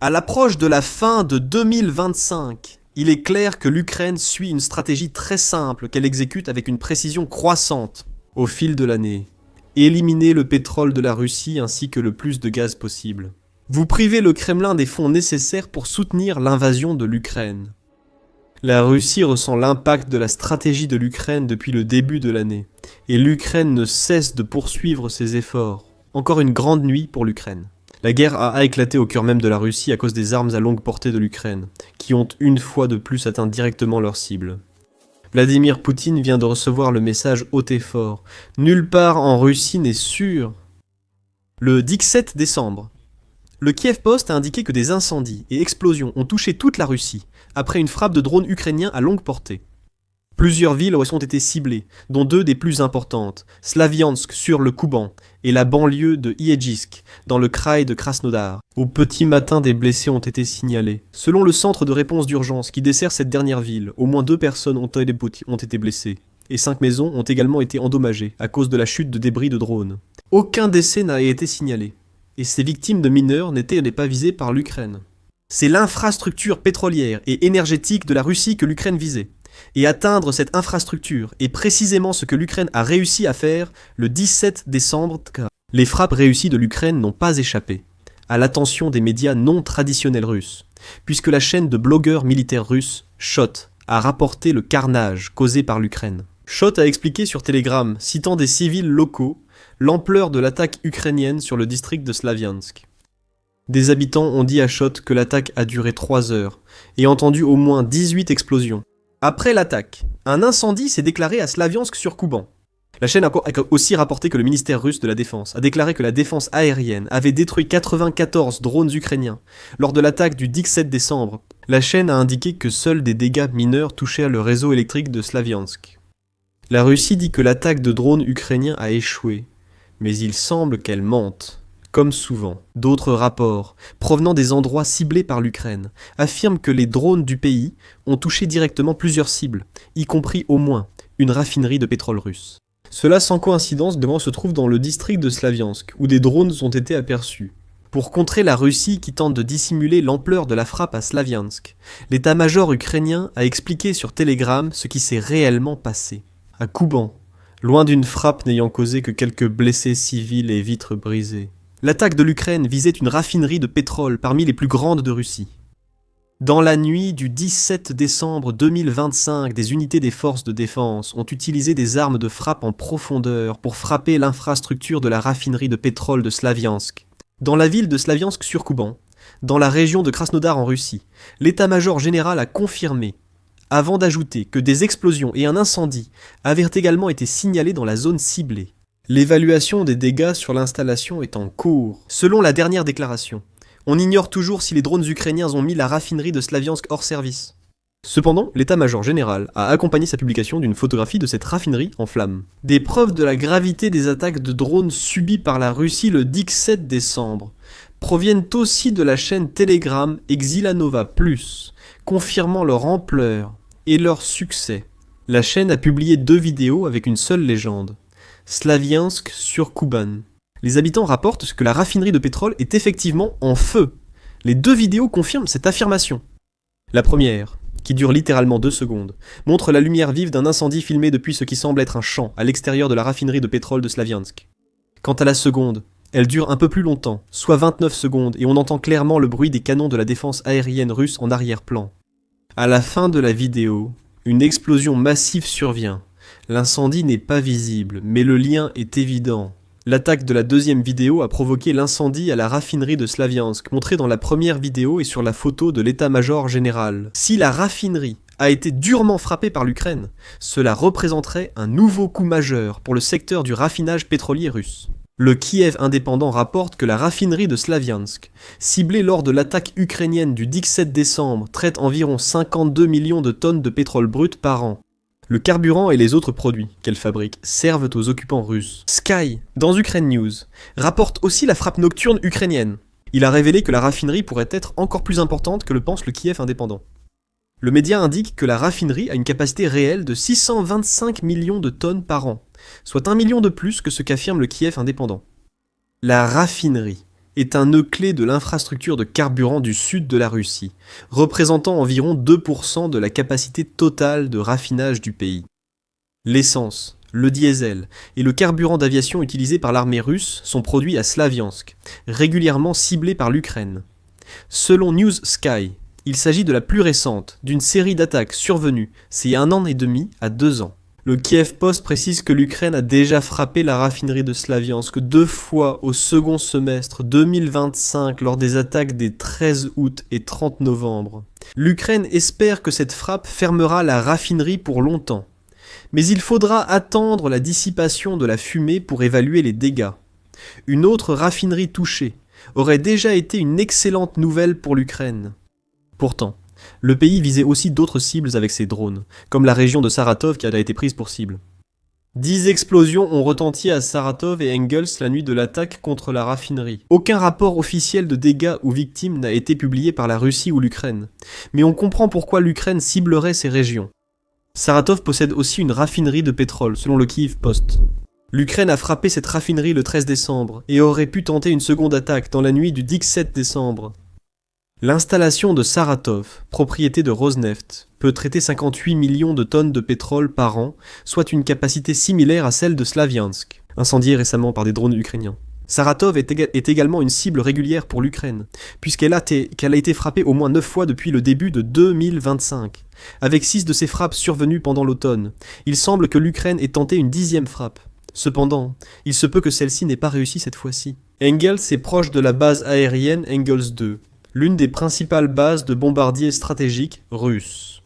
À l'approche de la fin de 2025, il est clair que l'Ukraine suit une stratégie très simple qu'elle exécute avec une précision croissante au fil de l'année. Éliminer le pétrole de la Russie ainsi que le plus de gaz possible. Vous privez le Kremlin des fonds nécessaires pour soutenir l'invasion de l'Ukraine. La Russie ressent l'impact de la stratégie de l'Ukraine depuis le début de l'année, et l'Ukraine ne cesse de poursuivre ses efforts. Encore une grande nuit pour l'Ukraine. La guerre a éclaté au cœur même de la Russie à cause des armes à longue portée de l'Ukraine, qui ont une fois de plus atteint directement leur cible. Vladimir Poutine vient de recevoir le message haut et fort. Nulle part en Russie n'est sûr. Le 17 décembre, le Kiev Post a indiqué que des incendies et explosions ont touché toute la Russie après une frappe de drones ukrainiens à longue portée. Plusieurs villes ont été ciblées, dont deux des plus importantes, Slaviansk sur le Kouban et la banlieue de Iejsk, dans le kraï de Krasnodar. Au petit matin, des blessés ont été signalés. Selon le centre de réponse d'urgence qui dessert cette dernière ville, au moins 2 personnes ont été blessées, et 5 maisons ont également été endommagées à cause de la chute de débris de drones. Aucun décès n'a été signalé, et ces victimes de mineurs n'étaient pas visées par l'Ukraine. C'est l'infrastructure pétrolière et énergétique de la Russie que l'Ukraine visait. Et atteindre cette infrastructure est précisément ce que l'Ukraine a réussi à faire le 17 décembre. Les frappes réussies de l'Ukraine n'ont pas échappé à l'attention des médias non traditionnels russes, puisque la chaîne de blogueurs militaires russes, Shot, a rapporté le carnage causé par l'Ukraine. Shot a expliqué sur Telegram, citant des civils locaux, l'ampleur de l'attaque ukrainienne sur le district de Slaviansk. Des habitants ont dit à Shot que l'attaque a duré 3 heures et entendu au moins 18 explosions. Après l'attaque, un incendie s'est déclaré à Slaviansk sur Kouban. La chaîne a aussi rapporté que le ministère russe de la Défense a déclaré que la défense aérienne avait détruit 94 drones ukrainiens lors de l'attaque du 17 décembre. La chaîne a indiqué que seuls des dégâts mineurs touchaient le réseau électrique de Slaviansk. La Russie dit que l'attaque de drones ukrainiens a échoué, mais il semble qu'elle mente. Comme souvent, d'autres rapports, provenant des endroits ciblés par l'Ukraine, affirment que les drones du pays ont touché directement plusieurs cibles, y compris au moins une raffinerie de pétrole russe. Cela sans coïncidence se trouve dans le district de Slaviansk, où des drones ont été aperçus. Pour contrer la Russie qui tente de dissimuler l'ampleur de la frappe à Slaviansk, l'état-major ukrainien a expliqué sur Telegram ce qui s'est réellement passé. À Kouban, loin d'une frappe n'ayant causé que quelques blessés civils et vitres brisées. L'attaque de l'Ukraine visait une raffinerie de pétrole parmi les plus grandes de Russie. Dans la nuit du 17 décembre 2025, des unités des forces de défense ont utilisé des armes de frappe en profondeur pour frapper l'infrastructure de la raffinerie de pétrole de Slaviansk. Dans la ville de Slaviansk-sur-Kouban, dans la région de Krasnodar en Russie, l'état-major général a confirmé, avant d'ajouter que des explosions et un incendie avaient également été signalés dans la zone ciblée. L'évaluation des dégâts sur l'installation est en cours. Selon la dernière déclaration, on ignore toujours si les drones ukrainiens ont mis la raffinerie de Slaviansk hors service. Cependant, l'état-major général a accompagné sa publication d'une photographie de cette raffinerie en flammes. Des preuves de la gravité des attaques de drones subies par la Russie le 17 décembre proviennent aussi de la chaîne Telegram Exilanova Plus, confirmant leur ampleur et leur succès. La chaîne a publié 2 vidéos avec une seule légende. Slaviansk sur Kouban. Les habitants rapportent que la raffinerie de pétrole est effectivement en feu. Les 2 vidéos confirment cette affirmation. La première, qui dure littéralement 2 secondes, montre la lumière vive d'un incendie filmé depuis ce qui semble être un champ à l'extérieur de la raffinerie de pétrole de Slaviansk. Quant à la seconde, elle dure un peu plus longtemps, soit 29 secondes, et on entend clairement le bruit des canons de la défense aérienne russe en arrière-plan. À la fin de la vidéo, une explosion massive survient. L'incendie n'est pas visible, mais le lien est évident. L'attaque de la 2e vidéo a provoqué l'incendie à la raffinerie de Slaviansk, montré dans la première vidéo et sur la photo de l'état-major général. Si la raffinerie a été durement frappée par l'Ukraine, cela représenterait un nouveau coup majeur pour le secteur du raffinage pétrolier russe. Le Kiev indépendant rapporte que la raffinerie de Slaviansk, ciblée lors de l'attaque ukrainienne du 17 décembre, traite environ 52 millions de tonnes de pétrole brut par an. Le carburant et les autres produits qu'elle fabrique servent aux occupants russes. Sky, dans Ukraine News, rapporte aussi la frappe nocturne ukrainienne. Il a révélé que la raffinerie pourrait être encore plus importante que le pense le Kiev indépendant. Le média indique que la raffinerie a une capacité réelle de 625 millions de tonnes par an, soit 1 million de plus que ce qu'affirme le Kiev indépendant. La raffinerie est un nœud clé de l'infrastructure de carburant du sud de la Russie, représentant environ 2% de la capacité totale de raffinage du pays. L'essence, le diesel et le carburant d'aviation utilisé par l'armée russe sont produits à Slaviansk, régulièrement ciblés par l'Ukraine. Selon News Sky, il s'agit de la plus récente d'une série d'attaques survenues ces 1 an et demi à 2 ans. Le Kiev Post précise que l'Ukraine a déjà frappé la raffinerie de Slaviansk 2 fois au second semestre 2025 lors des attaques des 13 août et 30 novembre. L'Ukraine espère que cette frappe fermera la raffinerie pour longtemps. Mais il faudra attendre la dissipation de la fumée pour évaluer les dégâts. Une autre raffinerie touchée aurait déjà été une excellente nouvelle pour l'Ukraine. Pourtant, le pays visait aussi d'autres cibles avec ses drones, comme la région de Saratov qui a été prise pour cible. 10 explosions ont retenti à Saratov et Engels la nuit de l'attaque contre la raffinerie. Aucun rapport officiel de dégâts ou victimes n'a été publié par la Russie ou l'Ukraine, mais on comprend pourquoi l'Ukraine ciblerait ces régions. Saratov possède aussi une raffinerie de pétrole, selon le Kyiv Post. L'Ukraine a frappé cette raffinerie le 13 décembre et aurait pu tenter une seconde attaque dans la nuit du 17 décembre. L'installation de Saratov, propriété de Rosneft, peut traiter 58 millions de tonnes de pétrole par an, soit une capacité similaire à celle de Slaviansk, incendiée récemment par des drones ukrainiens. Saratov est également une cible régulière pour l'Ukraine, puisqu'elle a été frappée au moins 9 fois depuis le début de 2025, avec 6 de ces frappes survenues pendant l'automne. Il semble que l'Ukraine ait tenté une 10e frappe. Cependant, il se peut que celle-ci n'ait pas réussi cette fois-ci. Engels est proche de la base aérienne Engels 2, l'une des principales bases de bombardiers stratégiques russes.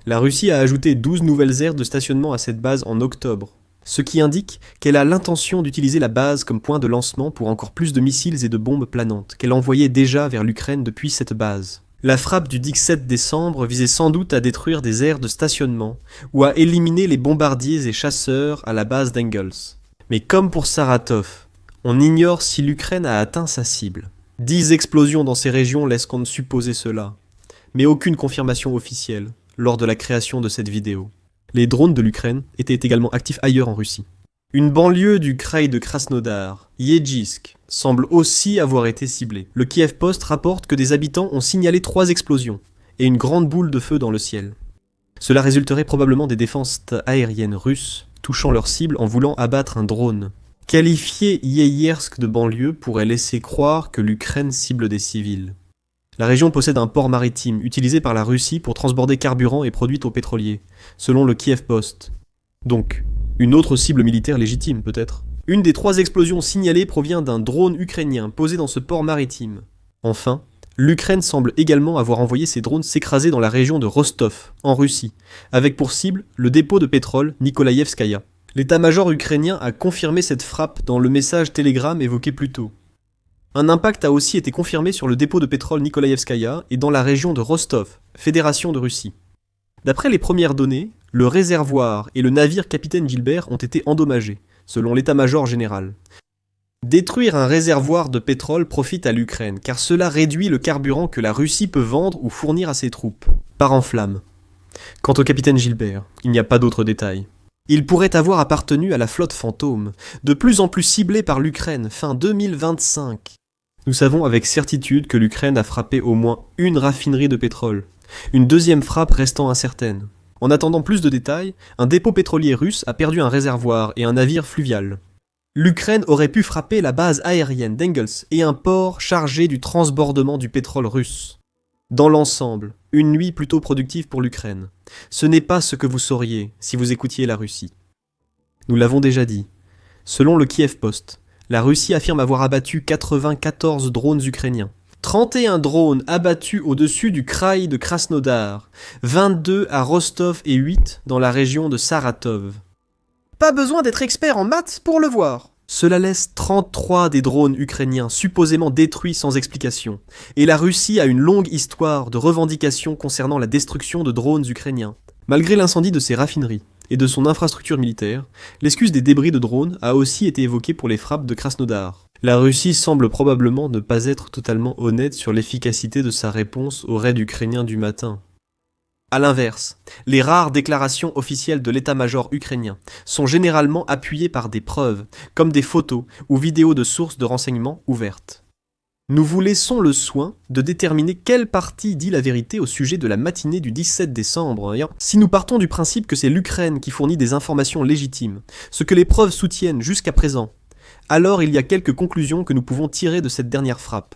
La Russie a ajouté 12 nouvelles aires de stationnement à cette base en octobre, ce qui indique qu'elle a l'intention d'utiliser la base comme point de lancement pour encore plus de missiles et de bombes planantes qu'elle envoyait déjà vers l'Ukraine depuis cette base. La frappe du 17 décembre visait sans doute à détruire des aires de stationnement ou à éliminer les bombardiers et chasseurs à la base d'Engels. Mais comme pour Saratov, on ignore si l'Ukraine a atteint sa cible. 10 explosions dans ces régions laissent qu'on supposer cela, mais aucune confirmation officielle lors de la création de cette vidéo. Les drones de l'Ukraine étaient également actifs ailleurs en Russie. Une banlieue du kraï de Krasnodar, Yejsk, semble aussi avoir été ciblée. Le Kiev Post rapporte que des habitants ont signalé 3 explosions et une grande boule de feu dans le ciel. Cela résulterait probablement des défenses aériennes russes touchant leur cible en voulant abattre un drone. Qualifier Yeyersk de banlieue pourrait laisser croire que l'Ukraine cible des civils. La région possède un port maritime utilisé par la Russie pour transborder carburant et produits aux pétroliers, selon le Kiev Post. Donc, une autre cible militaire légitime peut-être. Une des 3 explosions signalées provient d'un drone ukrainien posé dans ce port maritime. Enfin, l'Ukraine semble également avoir envoyé ses drones s'écraser dans la région de Rostov, en Russie, avec pour cible le dépôt de pétrole Nikolaïevskaya. L'état-major ukrainien a confirmé cette frappe dans le message Telegram évoqué plus tôt. Un impact a aussi été confirmé sur le dépôt de pétrole Nikolaïevskaya et dans la région de Rostov, Fédération de Russie. D'après les premières données, le réservoir et le navire Capitaine Gilbert ont été endommagés, selon l'état-major général. Détruire un réservoir de pétrole profite à l'Ukraine, car cela réduit le carburant que la Russie peut vendre ou fournir à ses troupes. Part en flammes. Quant au Capitaine Gilbert, il n'y a pas d'autres détails. Il pourrait avoir appartenu à la flotte fantôme, de plus en plus ciblée par l'Ukraine, fin 2025. Nous savons avec certitude que l'Ukraine a frappé au moins une raffinerie de pétrole, une deuxième frappe restant incertaine. En attendant plus de détails, un dépôt pétrolier russe a perdu un réservoir et un navire fluvial. L'Ukraine aurait pu frapper la base aérienne d'Engels et un port chargé du transbordement du pétrole russe. Dans l'ensemble, une nuit plutôt productive pour l'Ukraine. Ce n'est pas ce que vous sauriez si vous écoutiez la Russie. Nous l'avons déjà dit. Selon le Kiev Post, la Russie affirme avoir abattu 94 drones ukrainiens. 31 drones abattus au-dessus du kraï de Krasnodar, 22 à Rostov et 8 dans la région de Saratov. Pas besoin d'être expert en maths pour le voir. Cela laisse 33 des drones ukrainiens supposément détruits sans explication, et la Russie a une longue histoire de revendications concernant la destruction de drones ukrainiens. Malgré l'incendie de ses raffineries et de son infrastructure militaire, l'excuse des débris de drones a aussi été évoquée pour les frappes de Krasnodar. La Russie semble probablement ne pas être totalement honnête sur l'efficacité de sa réponse aux raids ukrainiens du matin. A l'inverse, les rares déclarations officielles de l'état-major ukrainien sont généralement appuyées par des preuves, comme des photos ou vidéos de sources de renseignements ouvertes. Nous vous laissons le soin de déterminer quelle partie dit la vérité au sujet de la matinée du 17 décembre. Si nous partons du principe que c'est l'Ukraine qui fournit des informations légitimes, ce que les preuves soutiennent jusqu'à présent, alors il y a quelques conclusions que nous pouvons tirer de cette dernière frappe.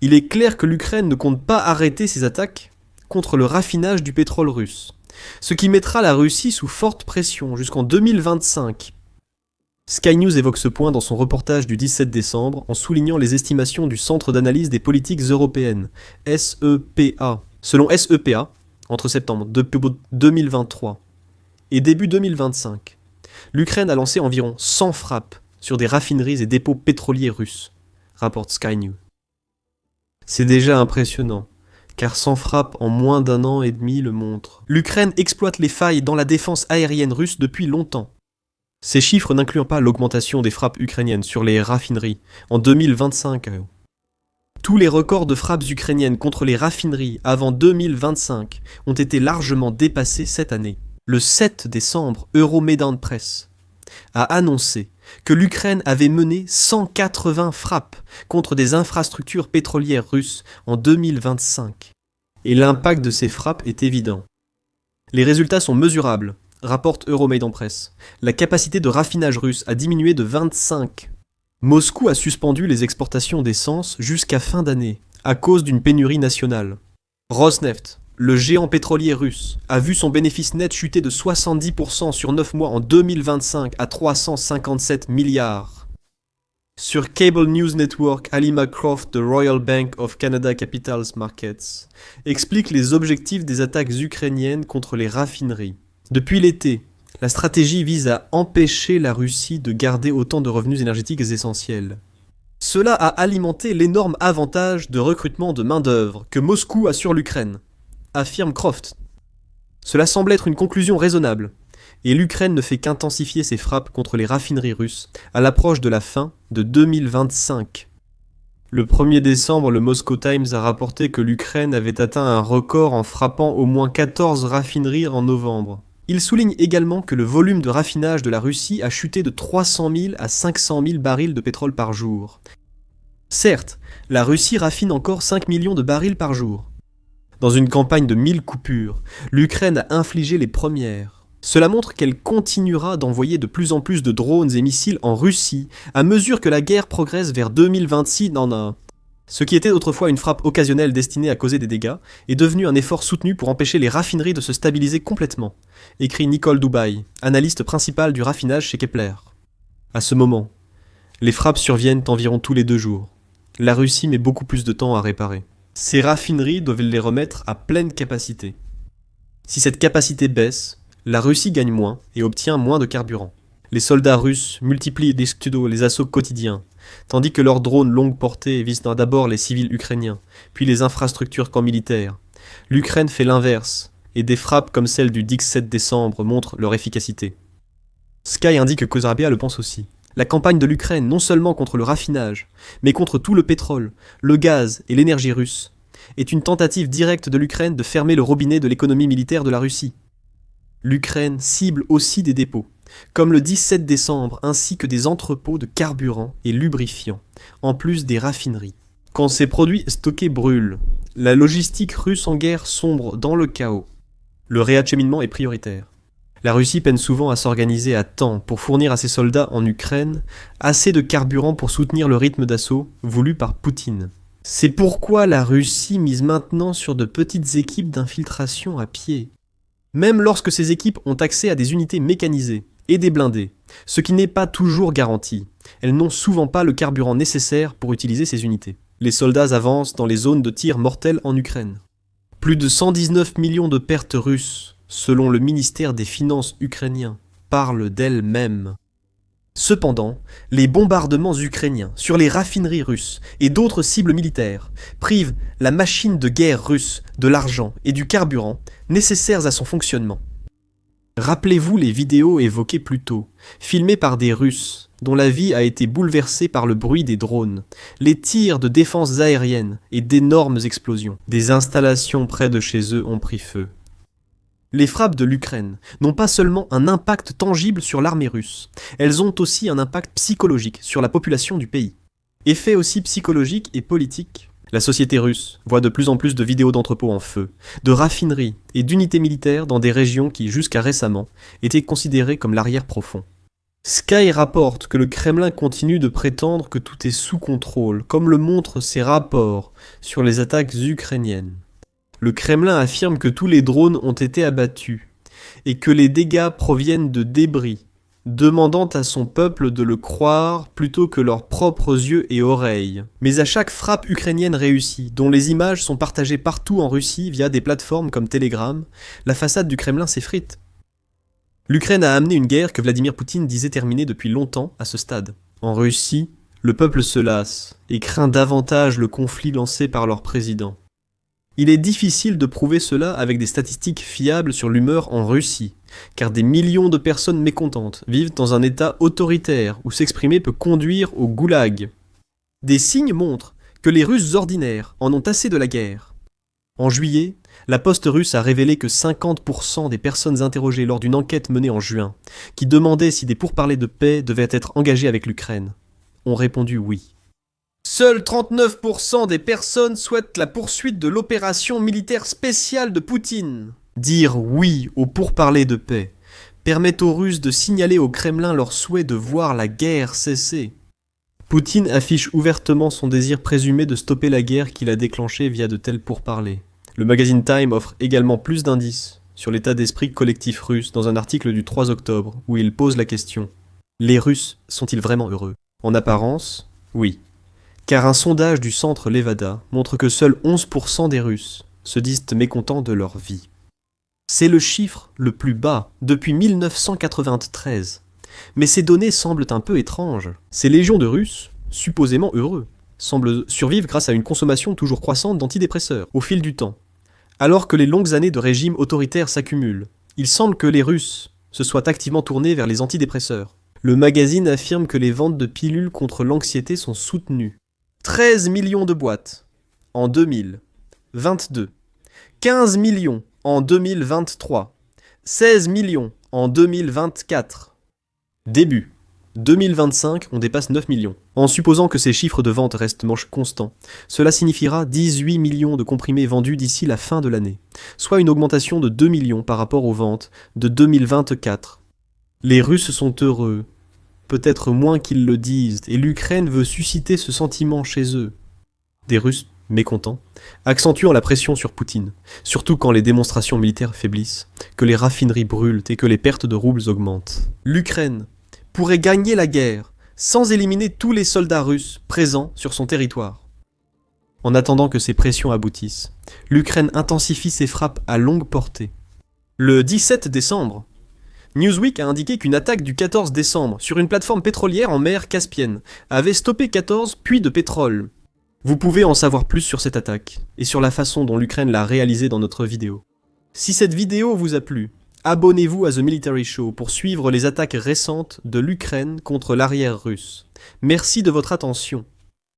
Il est clair que l'Ukraine ne compte pas arrêter ses attaques contre le raffinage du pétrole russe, ce qui mettra la Russie sous forte pression jusqu'en 2025. Sky News évoque ce point dans son reportage du 17 décembre en soulignant les estimations du Centre d'analyse des politiques européennes, SEPA. Selon SEPA, entre septembre 2023 et début 2025, l'Ukraine a lancé environ 100 frappes sur des raffineries et dépôts pétroliers russes, rapporte Sky News. C'est déjà impressionnant, car 100 frappes en moins d'un an et demi le montrent. L'Ukraine exploite les failles dans la défense aérienne russe depuis longtemps. Ces chiffres n'incluant pas l'augmentation des frappes ukrainiennes sur les raffineries en 2025. Tous les records de frappes ukrainiennes contre les raffineries avant 2025 ont été largement dépassés cette année. Le 7 décembre, Euromaidan Press a annoncé que l'Ukraine avait mené 180 frappes contre des infrastructures pétrolières russes en 2025. Et l'impact de ces frappes est évident. Les résultats sont mesurables, rapporte Euromaidan Press. La capacité de raffinage russe a diminué de 25. Moscou a suspendu les exportations d'essence jusqu'à fin d'année, à cause d'une pénurie nationale. Rosneft, le géant pétrolier russe, a vu son bénéfice net chuter de 70% sur 9 mois en 2025 à 357 milliards. Sur Cable News Network, Alima Croft de Royal Bank of Canada Capital Markets explique les objectifs des attaques ukrainiennes contre les raffineries. Depuis l'été, la stratégie vise à empêcher la Russie de garder autant de revenus énergétiques essentiels. Cela a alimenté l'énorme avantage de recrutement de main-d'œuvre que Moscou a sur l'Ukraine, affirme Croft. Cela semble être une conclusion raisonnable, et l'Ukraine ne fait qu'intensifier ses frappes contre les raffineries russes à l'approche de la fin de 2025. Le 1er décembre, le Moscow Times a rapporté que l'Ukraine avait atteint un record en frappant au moins 14 raffineries en novembre. Il souligne également que le volume de raffinage de la Russie a chuté de 300 000 à 500 000 barils de pétrole par jour. Certes, la Russie raffine encore 5 millions de barils par jour. Dans une campagne de 1000 coupures, l'Ukraine a infligé les premières. Cela montre qu'elle continuera d'envoyer de plus en plus de drones et missiles en Russie à mesure que la guerre progresse vers 2026 Ce qui était autrefois une frappe occasionnelle destinée à causer des dégâts est devenu un effort soutenu pour empêcher les raffineries de se stabiliser complètement, écrit Nicole Dubaï, analyste principale du raffinage chez Kepler. À ce moment, les frappes surviennent environ tous les 2 jours. La Russie met beaucoup plus de temps à réparer. Ces raffineries doivent les remettre à pleine capacité. Si cette capacité baisse, la Russie gagne moins et obtient moins de carburant. Les soldats russes multiplient les assauts quotidiens, tandis que leurs drones longue portée visent d'abord les civils ukrainiens, puis les infrastructures camps militaires. L'Ukraine fait l'inverse, et des frappes comme celle du 17 décembre montrent leur efficacité. Sky indique que Kozarbia le pense aussi. La campagne de l'Ukraine, non seulement contre le raffinage, mais contre tout le pétrole, le gaz et l'énergie russe, est une tentative directe de l'Ukraine de fermer le robinet de l'économie militaire de la Russie. L'Ukraine cible aussi des dépôts, comme le 17 décembre, ainsi que des entrepôts de carburant et lubrifiants, en plus des raffineries. Quand ces produits stockés brûlent, la logistique russe en guerre sombre dans le chaos. Le réacheminement est prioritaire. La Russie peine souvent à s'organiser à temps pour fournir à ses soldats en Ukraine assez de carburant pour soutenir le rythme d'assaut voulu par Poutine. C'est pourquoi la Russie mise maintenant sur de petites équipes d'infiltration à pied. Même lorsque ces équipes ont accès à des unités mécanisées et des blindés, ce qui n'est pas toujours garanti, elles n'ont souvent pas le carburant nécessaire pour utiliser ces unités. Les soldats avancent dans les zones de tir mortelles en Ukraine. Plus de 119 millions de pertes russes, selon le ministère des Finances ukrainien, parlent d'elles-mêmes. Cependant, les bombardements ukrainiens sur les raffineries russes et d'autres cibles militaires privent la machine de guerre russe de l'argent et du carburant nécessaires à son fonctionnement. Rappelez-vous les vidéos évoquées plus tôt, filmées par des Russes, dont la vie a été bouleversée par le bruit des drones, les tirs de défense aérienne et d'énormes explosions. Des installations près de chez eux ont pris feu. Les frappes de l'Ukraine n'ont pas seulement un impact tangible sur l'armée russe, elles ont aussi un impact psychologique sur la population du pays. Effet aussi psychologique et politique. La société russe voit de plus en plus de vidéos d'entrepôts en feu, de raffineries et d'unités militaires dans des régions qui, jusqu'à récemment, étaient considérées comme l'arrière profond. Sky rapporte que le Kremlin continue de prétendre que tout est sous contrôle, comme le montrent ses rapports sur les attaques ukrainiennes. Le Kremlin affirme que tous les drones ont été abattus et que les dégâts proviennent de débris, demandant à son peuple de le croire plutôt que leurs propres yeux et oreilles. Mais à chaque frappe ukrainienne réussie, dont les images sont partagées partout en Russie via des plateformes comme Telegram, la façade du Kremlin s'effrite. L'Ukraine a amené une guerre que Vladimir Poutine disait terminée depuis longtemps à ce stade. En Russie, le peuple se lasse et craint davantage le conflit lancé par leur président. Il est difficile de prouver cela avec des statistiques fiables sur l'humeur en Russie, car des millions de personnes mécontentes vivent dans un état autoritaire où s'exprimer peut conduire au goulag. Des signes montrent que les Russes ordinaires en ont assez de la guerre. En juillet, la Poste russe a révélé que 50% des personnes interrogées lors d'une enquête menée en juin, qui demandait si des pourparlers de paix devaient être engagés avec l'Ukraine, ont répondu oui. Seuls 39% des personnes souhaitent la poursuite de l'opération militaire spéciale de Poutine. Dire oui aux pourparlers de paix permet aux Russes de signaler au Kremlin leur souhait de voir la guerre cesser. Poutine affiche ouvertement son désir présumé de stopper la guerre qu'il a déclenchée via de tels pourparlers. Le magazine Time offre également plus d'indices sur l'état d'esprit collectif russe dans un article du 3 octobre où il pose la question. Les Russes sont-ils vraiment heureux? En apparence, oui. Car un sondage du centre Levada montre que seuls 11% des Russes se disent mécontents de leur vie. C'est le chiffre le plus bas depuis 1993. Mais ces données semblent un peu étranges. Ces légions de Russes, supposément heureux, semblent survivre grâce à une consommation toujours croissante d'antidépresseurs au fil du temps. Alors que les longues années de régime autoritaire s'accumulent, il semble que les Russes se soient activement tournés vers les antidépresseurs. Le magazine affirme que les ventes de pilules contre l'anxiété sont soutenues. 13 millions de boîtes en 2022, 15 millions en 2023, 16 millions en 2024. Début 2025, on dépasse 9 millions. En supposant que ces chiffres de vente restent constants, cela signifiera 18 millions de comprimés vendus d'ici la fin de l'année, soit une augmentation de 2 millions par rapport aux ventes de 2024. Les Russes sont heureux, peut-être moins qu'ils le disent, et l'Ukraine veut susciter ce sentiment chez eux. Des Russes mécontents, accentuant la pression sur Poutine, surtout quand les démonstrations militaires faiblissent, que les raffineries brûlent et que les pertes de roubles augmentent. L'Ukraine pourrait gagner la guerre sans éliminer tous les soldats russes présents sur son territoire. En attendant que ces pressions aboutissent, l'Ukraine intensifie ses frappes à longue portée. Le 17 décembre, Newsweek a indiqué qu'une attaque du 14 décembre sur une plateforme pétrolière en mer Caspienne avait stoppé 14 puits de pétrole. Vous pouvez en savoir plus sur cette attaque et sur la façon dont l'Ukraine l'a réalisée dans notre vidéo. Si cette vidéo vous a plu, abonnez-vous à The Military Show pour suivre les attaques récentes de l'Ukraine contre l'arrière russe. Merci de votre attention.